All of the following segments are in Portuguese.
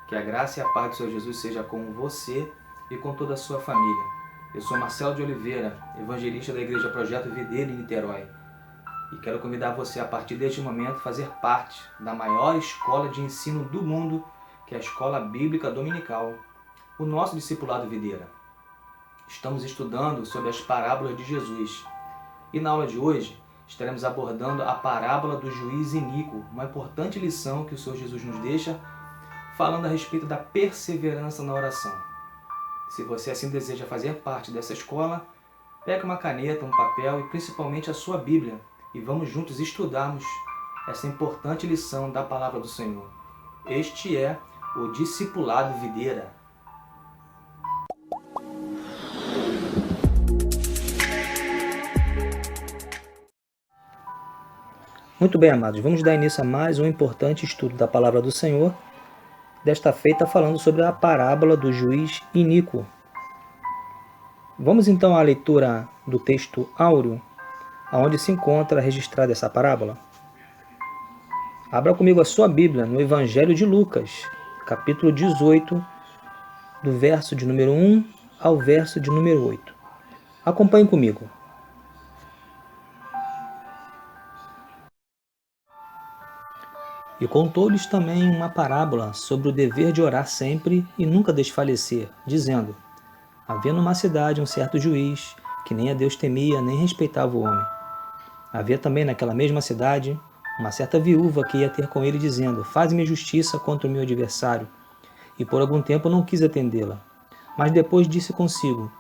Que a graça e a paz do Senhor Jesus seja com você e com toda a sua família. Eu sou Marcelo de Oliveira, evangelista da Igreja Projeto Videira em Niterói. E quero convidar você a partir deste momento a fazer parte da maior escola de ensino do mundo, que é a Escola Bíblica Dominical, o nosso discipulado Videira. Estamos estudando sobre as parábolas de Jesus. E na aula de hoje estaremos abordando a parábola do juiz iníquo, uma importante lição que o Senhor Jesus nos deixa, falando a respeito da perseverança na oração. Se você assim deseja fazer parte dessa escola, pegue uma caneta, um papel e principalmente a sua Bíblia e vamos juntos estudarmos essa importante lição da palavra do Senhor. Este é o discipulado videira. Muito bem, amados, vamos dar início a mais um importante estudo da palavra do Senhor, desta feita falando sobre a parábola do juiz iníquo. Vamos então à leitura do texto áureo, onde se encontra registrada essa parábola. Abra comigo a sua Bíblia no Evangelho de Lucas, capítulo 18, do verso de número 1 ao verso de número 8. Acompanhe comigo. E contou-lhes também uma parábola sobre o dever de orar sempre e nunca desfalecer, dizendo: havia numa cidade um certo juiz, que nem a Deus temia, nem respeitava o homem. Havia também naquela mesma cidade uma certa viúva que ia ter com ele, dizendo: faz-me justiça contra o meu adversário. E por algum tempo não quis atendê-la. Mas depois disse consigo: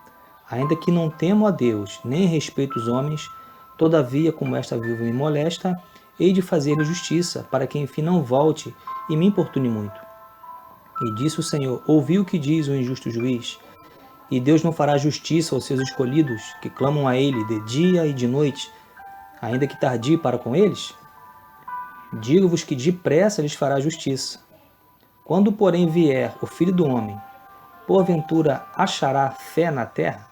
ainda que não temo a Deus, nem respeito os homens, todavia, como esta viúva me molesta, hei de fazer-lhe justiça, para que enfim não volte e me importune muito. E disse o Senhor: ouvi o que diz o injusto juiz. E Deus não fará justiça aos seus escolhidos, que clamam a ele de dia e de noite, ainda que tardio para com eles? Digo-vos que depressa lhes fará justiça. Quando, porém, vier o Filho do Homem, porventura achará fé na terra?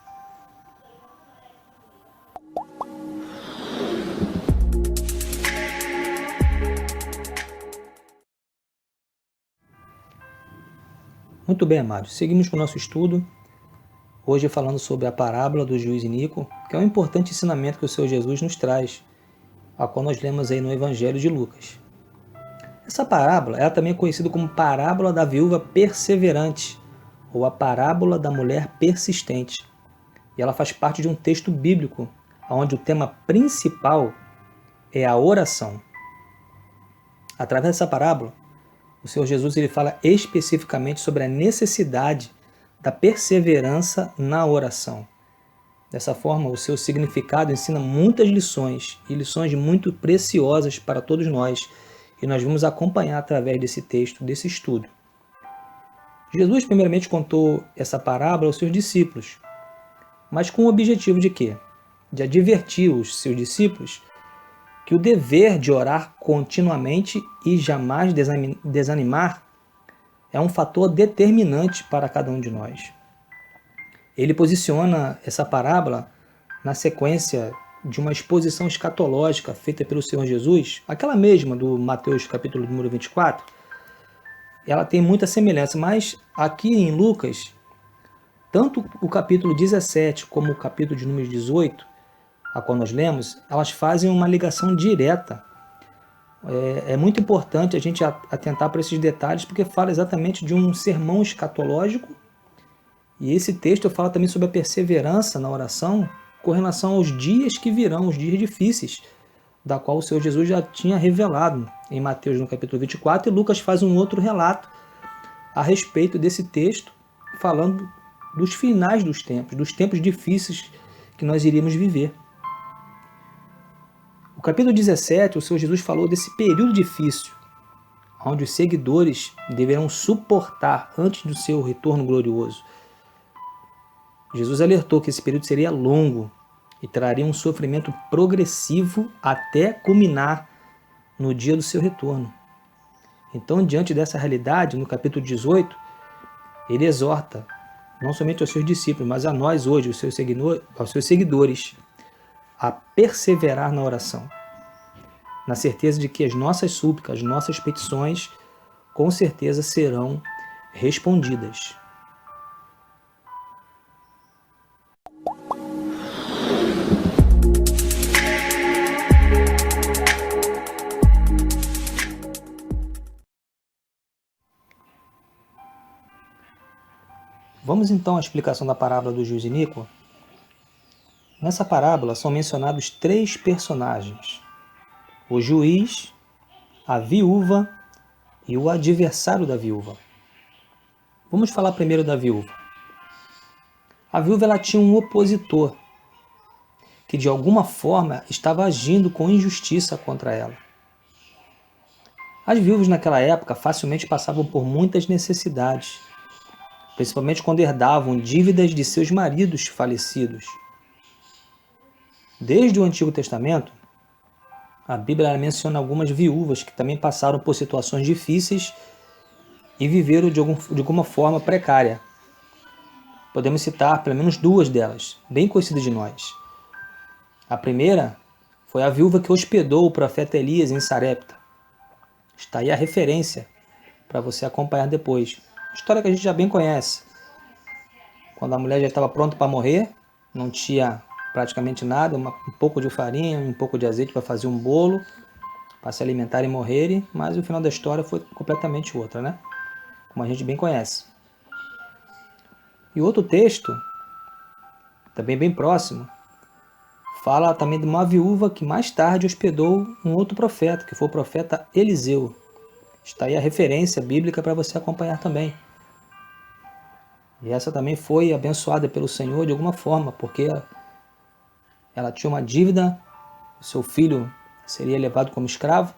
Muito bem, amados. Seguimos com o nosso estudo. Hoje falando sobre a parábola do juiz iníquo, que é um importante ensinamento que o Senhor Jesus nos traz, a qual nós lemos aí no Evangelho de Lucas. Essa parábola ela também é conhecida como parábola da viúva perseverante, ou a parábola da mulher persistente. E ela faz parte de um texto bíblico, onde o tema principal é a oração. Através dessa parábola, o Senhor Jesus ele fala especificamente sobre a necessidade da perseverança na oração. Dessa forma, o seu significado ensina muitas lições, e lições muito preciosas para todos nós, e nós vamos acompanhar através desse texto, desse estudo. Jesus primeiramente contou essa parábola aos seus discípulos, mas com o objetivo de quê? De advertir os seus discípulos que o dever de orar continuamente e jamais desanimar é um fator determinante para cada um de nós. Ele posiciona essa parábola na sequência de uma exposição escatológica feita pelo Senhor Jesus, aquela mesma do Mateus capítulo número 24, ela tem muita semelhança, mas aqui em Lucas, tanto o capítulo 17 como o capítulo de número 18, a qual nós lemos, elas fazem uma ligação direta. É muito importante a gente atentar para esses detalhes, porque fala exatamente de um sermão escatológico, e esse texto fala também sobre a perseverança na oração com relação aos dias que virão, os dias difíceis, da qual o Senhor Jesus já tinha revelado em Mateus no capítulo 24, e Lucas faz um outro relato a respeito desse texto, falando dos finais dos tempos difíceis que nós iríamos viver. No capítulo 17, o Senhor Jesus falou desse período difícil, onde os seguidores deverão suportar antes do seu retorno glorioso. Jesus alertou que esse período seria longo e traria um sofrimento progressivo até culminar no dia do seu retorno. Então, diante dessa realidade, no capítulo 18, ele exorta não somente aos seus discípulos, mas a nós hoje, aos seus seguidores, a perseverar na oração, na certeza de que as nossas súplicas, as nossas petições, com certeza serão respondidas. Vamos então à explicação da parábola do juiz iníquo? Nessa parábola são mencionados 3 personagens: o juiz, a viúva e o adversário da viúva. Vamos falar primeiro da viúva. A viúva ela tinha um opositor que de alguma forma estava agindo com injustiça contra ela. As viúvas naquela época facilmente passavam por muitas necessidades, principalmente quando herdavam dívidas de seus maridos falecidos. Desde o Antigo Testamento, a Bíblia menciona algumas viúvas que também passaram por situações difíceis e viveram de alguma forma precária. Podemos citar pelo menos 2 delas, bem conhecidas de nós. A primeira foi a viúva que hospedou o profeta Elias em Sarepta. Está aí a referência para você acompanhar depois. História que a gente já bem conhece. Quando a mulher já estava pronta para morrer, não tinha praticamente nada, um pouco de farinha, um pouco de azeite para fazer um bolo, para se alimentar e morrerem, mas o final da história foi completamente outra, né? Como a gente bem conhece. E outro texto, também bem próximo, fala também de uma viúva que mais tarde hospedou um outro profeta, que foi o profeta Eliseu. Está aí a referência bíblica para você acompanhar também. E essa também foi abençoada pelo Senhor de alguma forma, porque ela tinha uma dívida, o seu filho seria levado como escravo,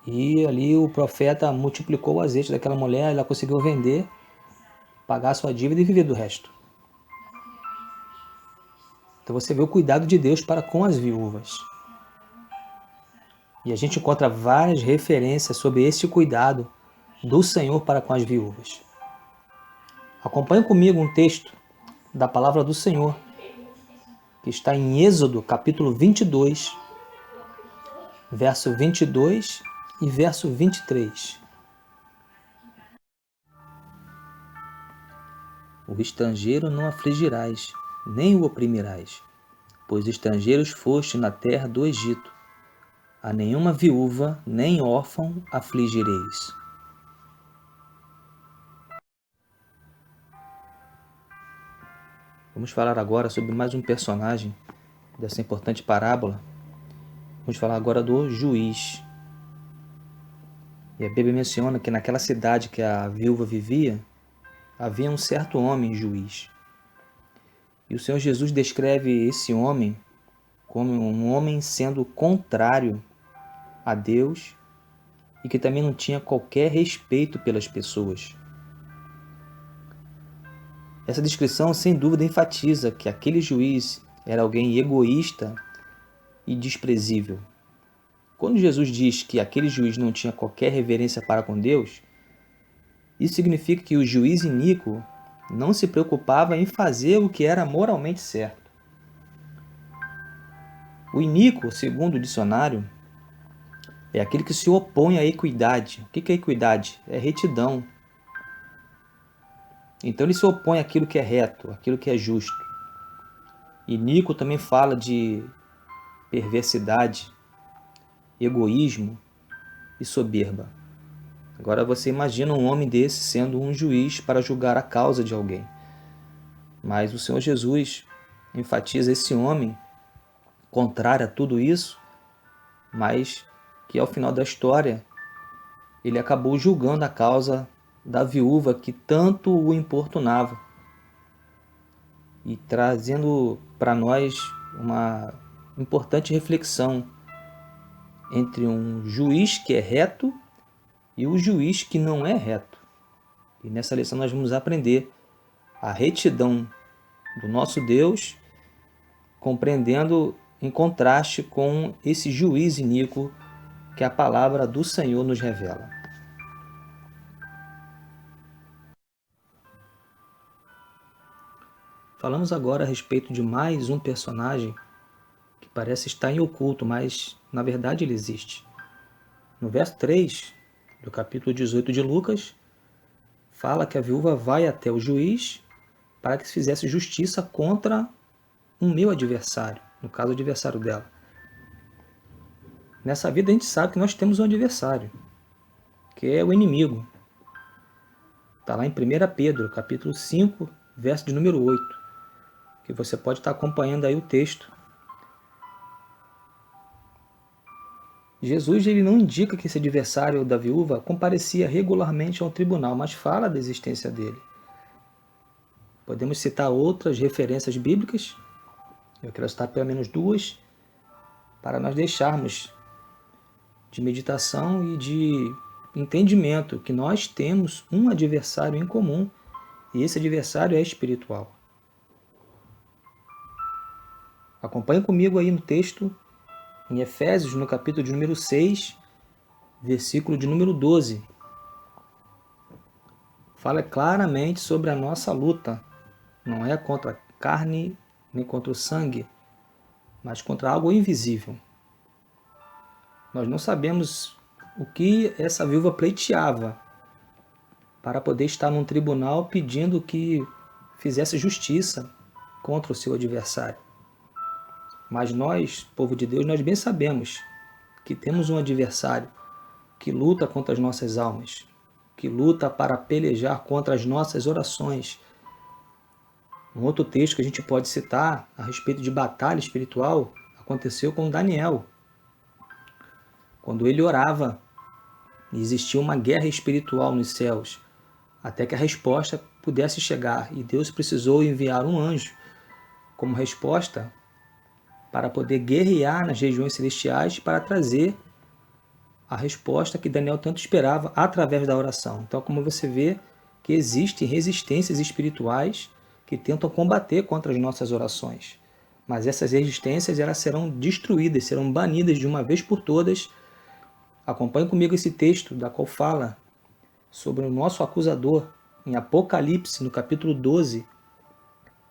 e ali o profeta multiplicou o azeite daquela mulher, ela conseguiu vender, pagar a sua dívida e viver do resto. Então você vê o cuidado de Deus para com as viúvas. E a gente encontra várias referências sobre esse cuidado do Senhor para com as viúvas. Acompanhe comigo um texto da palavra do Senhor, que está em Êxodo, capítulo 22, verso 22 e verso 23. O estrangeiro não afligirás, nem o oprimirás, pois estrangeiros foste na terra do Egito. A nenhuma viúva, nem órfão afligireis. Vamos falar agora sobre mais um personagem dessa importante parábola. Vamos falar agora do juiz. E a Bíblia menciona que naquela cidade que a viúva vivia, havia um certo homem juiz. E o Senhor Jesus descreve esse homem como um homem sendo contrário a Deus e que também não tinha qualquer respeito pelas pessoas. Essa descrição, sem dúvida, enfatiza que aquele juiz era alguém egoísta e desprezível. Quando Jesus diz que aquele juiz não tinha qualquer reverência para com Deus, isso significa que o juiz iníquo não se preocupava em fazer o que era moralmente certo. O iníquo, segundo o dicionário, é aquele que se opõe à equidade. O que é equidade? É retidão. Então ele se opõe àquilo que é reto, àquilo que é justo. Iníquo também fala de perversidade, egoísmo e soberba. Agora você imagina um homem desse sendo um juiz para julgar a causa de alguém. Mas o Senhor Jesus enfatiza esse homem contrário a tudo isso, mas que ao final da história ele acabou julgando a causa da viúva que tanto o importunava e trazendo para nós uma importante reflexão entre um juiz que é reto e o juiz que não é reto. E nessa lição nós vamos aprender a retidão do nosso Deus, compreendendo em contraste com esse juiz iníquo que a palavra do Senhor nos revela. Falamos agora a respeito de mais um personagem que parece estar em oculto, mas na verdade ele existe. No verso 3 do capítulo 18 de Lucas, fala que a viúva vai até o juiz para que se fizesse justiça contra o meu adversário, no caso o adversário dela. Nessa vida a gente sabe que nós temos um adversário, que é o inimigo. Está lá em 1 Pedro, capítulo 5, verso de número 8, que você pode estar acompanhando aí o texto. Jesus ele não indica que esse adversário da viúva comparecia regularmente ao tribunal, mas fala da existência dele. Podemos citar outras referências bíblicas, eu quero citar pelo menos duas, para nós deixarmos de meditação e de entendimento que nós temos um adversário em comum, e esse adversário é espiritual. Acompanhe comigo aí no texto, em Efésios, no capítulo de número 6, versículo de número 12. Fala claramente sobre a nossa luta. Não é contra a carne nem contra o sangue, mas contra algo invisível. Nós não sabemos o que essa viúva pleiteava para poder estar num tribunal pedindo que fizesse justiça contra o seu adversário. Mas nós, povo de Deus, nós bem sabemos que temos um adversário que luta contra as nossas almas, que luta para pelejar contra as nossas orações. Um outro texto que a gente pode citar a respeito de batalha espiritual aconteceu com Daniel. Quando ele orava, existia uma guerra espiritual nos céus, até que a resposta pudesse chegar, e Deus precisou enviar um anjo como resposta para poder guerrear nas regiões celestiais para trazer a resposta que Daniel tanto esperava através da oração. Então, como você vê, que existem resistências espirituais que tentam combater contra as nossas orações. Mas essas resistências elas serão destruídas, serão banidas de uma vez por todas. Acompanhe comigo esse texto, da qual fala sobre o nosso acusador, em Apocalipse, no capítulo 12,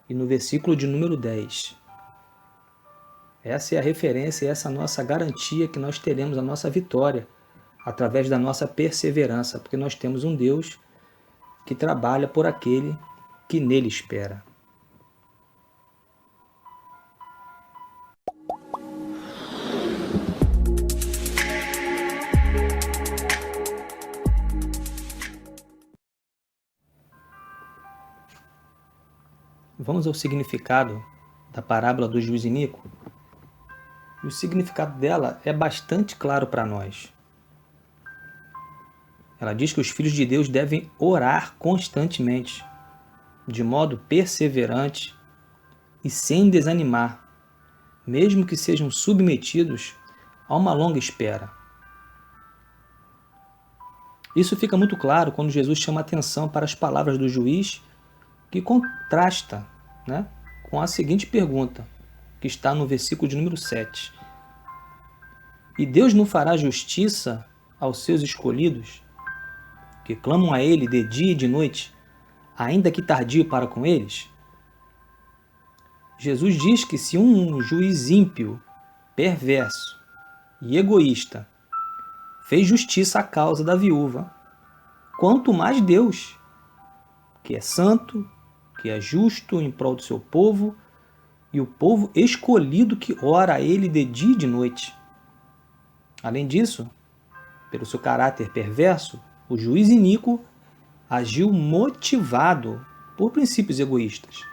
e no versículo de número 10. Essa é a referência, essa é a nossa garantia que nós teremos a nossa vitória através da nossa perseverança, porque nós temos um Deus que trabalha por aquele que nele espera. Vamos ao significado da parábola do juiz iníquo. E o significado dela é bastante claro para nós. Ela diz que os filhos de Deus devem orar constantemente, de modo perseverante e sem desanimar, mesmo que sejam submetidos a uma longa espera. Isso fica muito claro quando Jesus chama atenção para as palavras do juiz, que contrasta, com a seguinte pergunta, que está no versículo de número 7. E Deus não fará justiça aos seus escolhidos, que clamam a Ele de dia e de noite, ainda que tardio para com eles? Jesus diz que se um juiz ímpio, perverso e egoísta fez justiça à causa da viúva, quanto mais Deus, que é santo, que é justo em prol do seu povo, e o povo escolhido que ora a Ele de dia e de noite. Além disso, pelo seu caráter perverso, o juiz iníquo agiu motivado por princípios egoístas,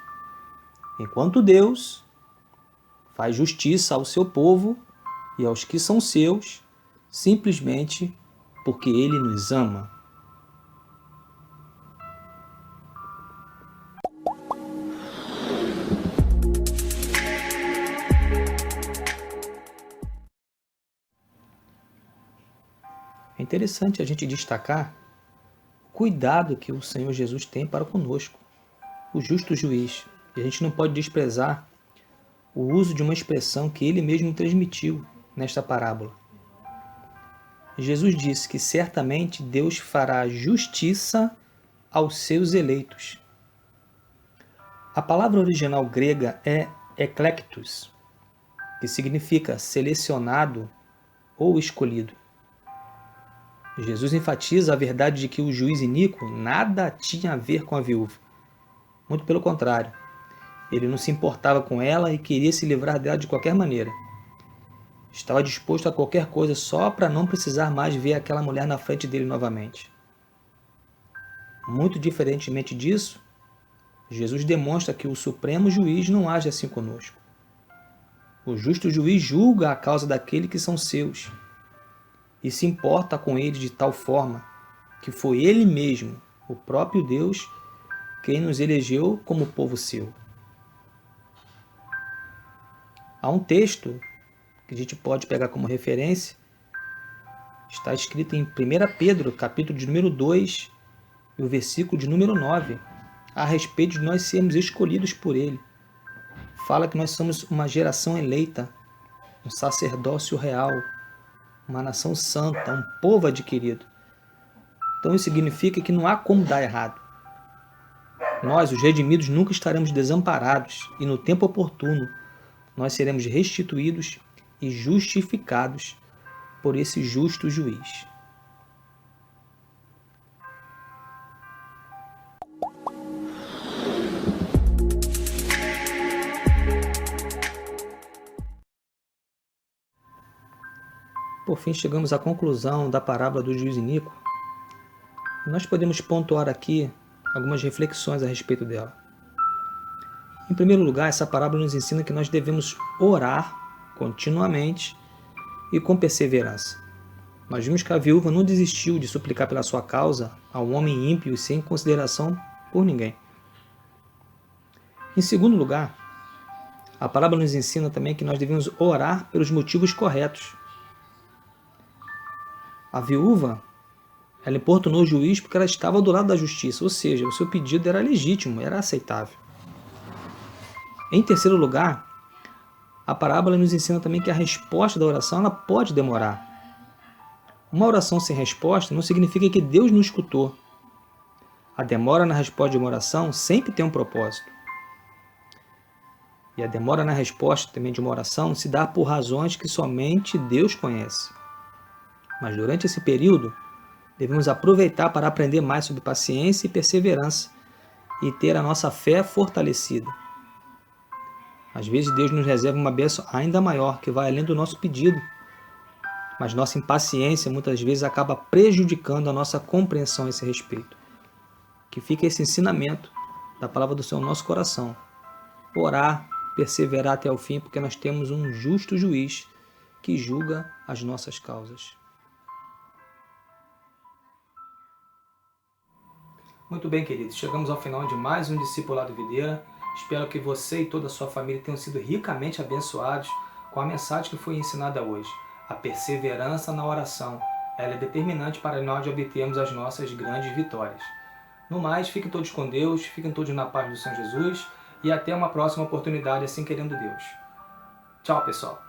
enquanto Deus faz justiça ao seu povo e aos que são seus, simplesmente porque Ele nos ama. É interessante a gente destacar o cuidado que o Senhor Jesus tem para conosco, o justo juiz. E a gente não pode desprezar o uso de uma expressão que ele mesmo transmitiu nesta parábola. Jesus disse que certamente Deus fará justiça aos seus eleitos. A palavra original grega é eklektos, que significa selecionado ou escolhido. Jesus enfatiza a verdade de que o juiz iníquo nada tinha a ver com a viúva. Muito pelo contrário, ele não se importava com ela e queria se livrar dela de qualquer maneira. Estava disposto a qualquer coisa só para não precisar mais ver aquela mulher na frente dele novamente. Muito diferentemente disso, Jesus demonstra que o Supremo Juiz não age assim conosco. O justo juiz julga a causa daqueles que são seus e se importa com eles de tal forma que foi Ele mesmo, o próprio Deus, quem nos elegeu como povo seu. Há um texto que a gente pode pegar como referência, está escrito em 1 Pedro, capítulo de número 2, e o versículo de número 9, a respeito de nós sermos escolhidos por Ele. Fala que nós somos uma geração eleita, um sacerdócio real, uma nação santa, um povo adquirido. Então isso significa que não há como dar errado. Nós, os redimidos, nunca estaremos desamparados e no tempo oportuno nós seremos restituídos e justificados por esse justo juiz. Por fim, chegamos à conclusão da parábola do juiz iníquo. Nós podemos pontuar aqui algumas reflexões a respeito dela. Em primeiro lugar, essa parábola nos ensina que nós devemos orar continuamente e com perseverança. Nós vimos que a viúva não desistiu de suplicar pela sua causa a um homem ímpio e sem consideração por ninguém. Em segundo lugar, a parábola nos ensina também que nós devemos orar pelos motivos corretos. A viúva, ela importunou o juiz porque ela estava do lado da justiça, ou seja, o seu pedido era legítimo, era aceitável. Em terceiro lugar, a parábola nos ensina também que a resposta da oração ela pode demorar. Uma oração sem resposta não significa que Deus não escutou. A demora na resposta de uma oração sempre tem um propósito. E a demora na resposta também de uma oração se dá por razões que somente Deus conhece. Mas durante esse período, devemos aproveitar para aprender mais sobre paciência e perseverança e ter a nossa fé fortalecida. Às vezes Deus nos reserva uma bênção ainda maior, que vai além do nosso pedido, mas nossa impaciência muitas vezes acaba prejudicando a nossa compreensão a esse respeito. Que fica esse ensinamento da palavra do Senhor no nosso coração. Orar, perseverar até o fim, porque nós temos um justo juiz que julga as nossas causas. Muito bem, queridos, chegamos ao final de mais um Discipulado Videira. Espero que você e toda a sua família tenham sido ricamente abençoados com a mensagem que foi ensinada hoje. A perseverança na oração, ela é determinante para nós obtermos as nossas grandes vitórias. No mais, fiquem todos com Deus, fiquem todos na paz do Senhor Jesus e até uma próxima oportunidade, assim querendo Deus. Tchau, pessoal!